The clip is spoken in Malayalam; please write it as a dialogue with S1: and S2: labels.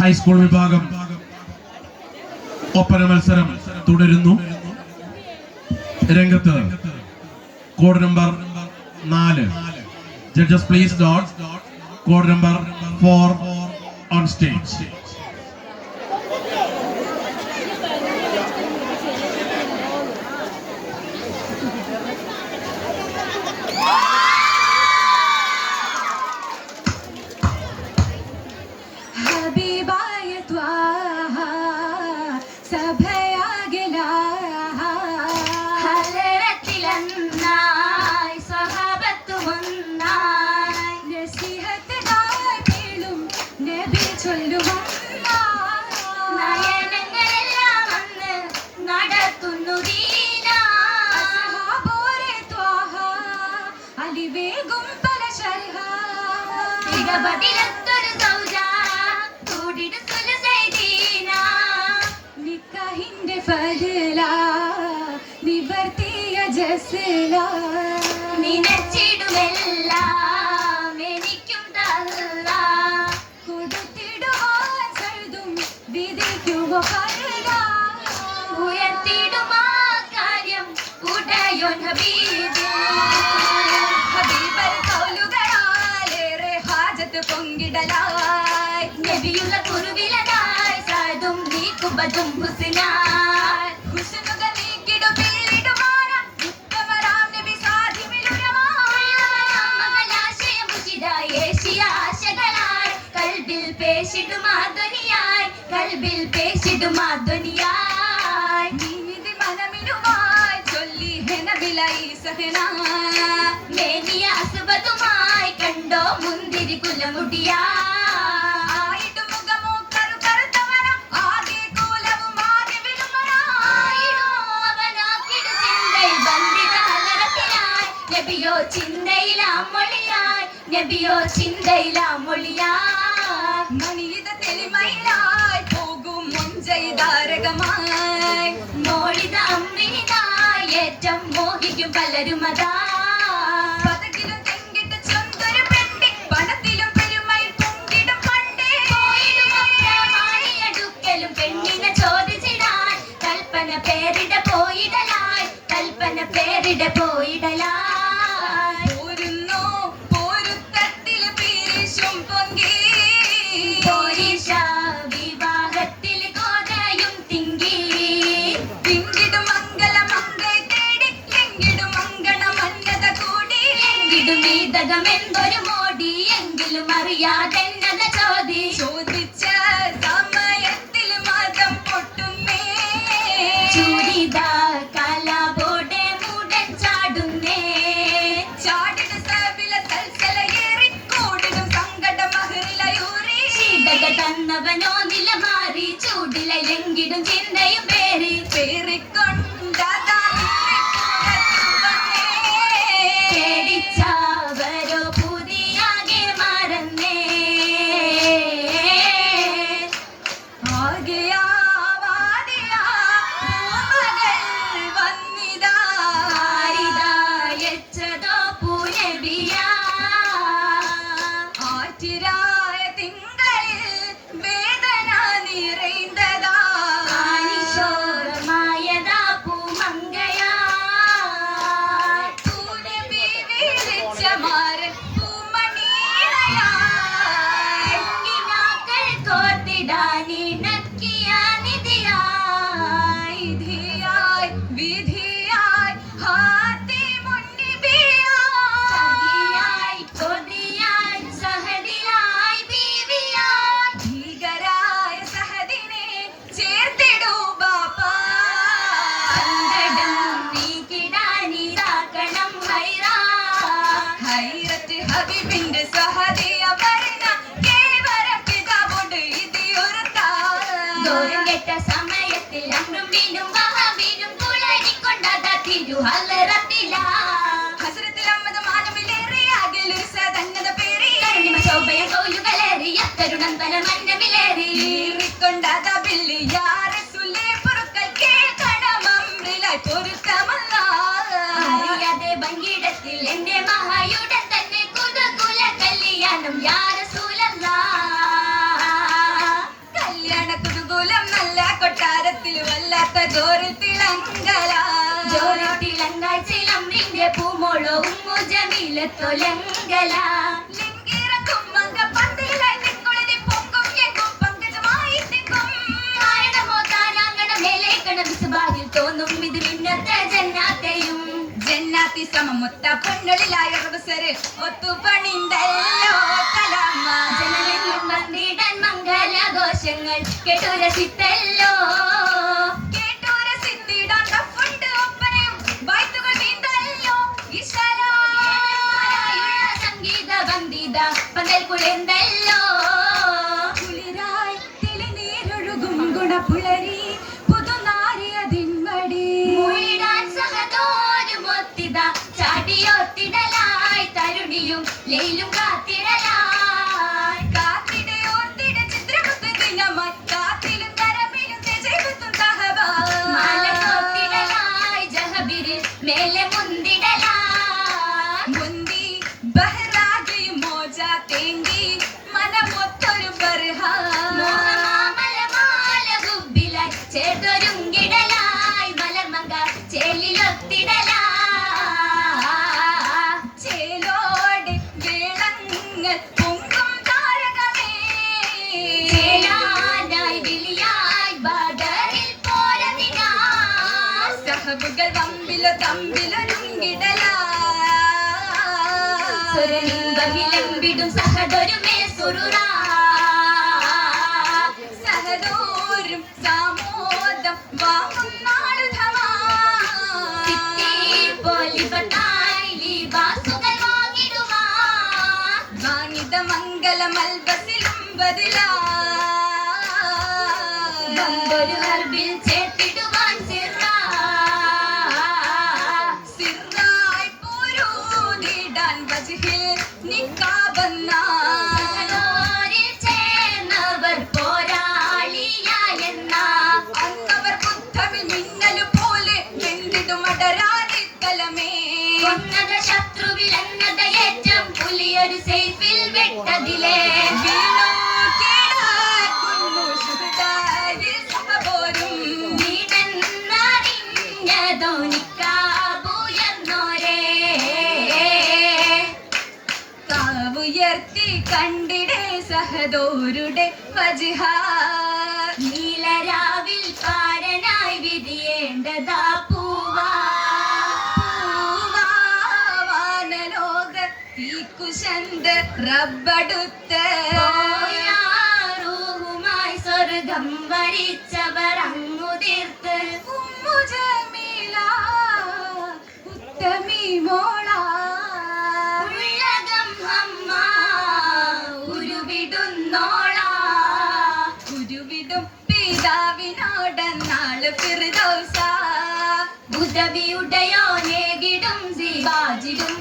S1: ഹൈസ്കൂൾ വിഭാഗം ഒപ്പന മത്സരം തുടരുന്നു. രംഗത്ത് code number 4. Judges please dot. Code number 4 on stage.
S2: ജോറിൽ തിളങ്കല ജോറിൽ തിളങ്കാൽ ചിലമ്പിന്റെ പൂമോളോ ഉമ്മു ജമീലത്തൊലങ്കല ലിംഗിറക്കും മങ്ക പന്തിലായി നിക്കുളിനെ പൊങ്കും എങ്കും പങ്കജമായി തിങ്കും കാരണമോ താരാങ്കണ മേലേക്കണ വിസുബാഹിൽ തോന്നും ഇത് മിന്നത്തെ ജന്നാത്തെയും ജന്നാത്തി സമമൊത്ത പൊന്നളിലായ അവസര് ഒത്തുപണിന്തല്ലോ കലാമ ജനമെന്നും വന്നിടാൻ മംഗളഘോഷങ്ങൾ കേട്ടുരസിത്തല്ലോ കേട്ടുരസിത്തിടാൻ ഡഫുണ്ട് ഒപ്പനയും വൈത്തുകൾ നീന്തല്ലോ സംഗീത വന്ദിത പന്തൽ കുളിർന്നല്ലോ കുളിരായി തെളിനീരൊഴുകും ഗുണപുളരി പുതുനാരിയതിൻമടി മുയിടാൻ സഹതോരുമൊത്തിത ചാടിയോത്തിടലായി തരുണിയും ലയിലും കാത്തിടലായി കാത്തിടയോർത്തിട ചിത്രമുത്ത് ദിനമായി കാത്തിലും കരമിലും തെജൈവത്തും മാലയോത്തിടലായി ജഹബിരിൽ മേലെ മുന്തിടലായി മുന്തി ബഹ്റാജയും മോജ തേങ്കി മനമൊത്തൊരു ബർഹാമലമാലകുബിലായി ചേർത്തൊരുങ്കിടലായി മലർമങ്ക ചേലിലൊത്തിടലായി ചേലോടെ വേളങ്ങൾ പൊങ്കും താരകമേ ചേലാനായി വിളിയായി ബദറിൽ പോരതിനാ സഹബുകൾ വമ്പിലോ തമ്പിലൊരുങ്കിടലാംബിടും സഹദൊരുമേ സുറുറാ സഹദോരും സാമോദം വാങ്ങും നാളുധമാ വാങ്ങിത മംഗളമൽബസിലും ബദലാ ഒരു ഹർബിൽ ചേർത്തിടുവാൻ സിറായി പൂരൂതിടാൻ വജ്ഹിൽ നിക്കാബന്നാരിൽ ചേർന്നവർ പോരാളിയായെന്ന അന്നവർ ബുദ്ധമിൽ മിന്നലു പോലെ എന്തിടും അടരാതിക്കലമേ കൊന്നത് ശത്രുവിൽ എന്നത് ഏറ്റം പുലിയൊരു സൈഫിൽ വിട്ടതിലേ ഉയർത്തി കണ്ടിടേ സഹദോരുടെ വജ്ഹ നീലരാവിൽ പാരനായി വിധിയേണ്ടതാ പൂവാനലോകത്തീക്കുശന്ത് റബ്ബടുത്ത് റൂഹുമായി സ്വർഗം വരിച്ചവർ അങ്ങുതിർത്ത് ഉമ്മു ജമീല ഉത്തമി മോള ഉരുവിടും പിതാവിനോടെന്നാള് ഫിർദൗസ ഉദവിയുടയോ നേകിടും സിബാജിലും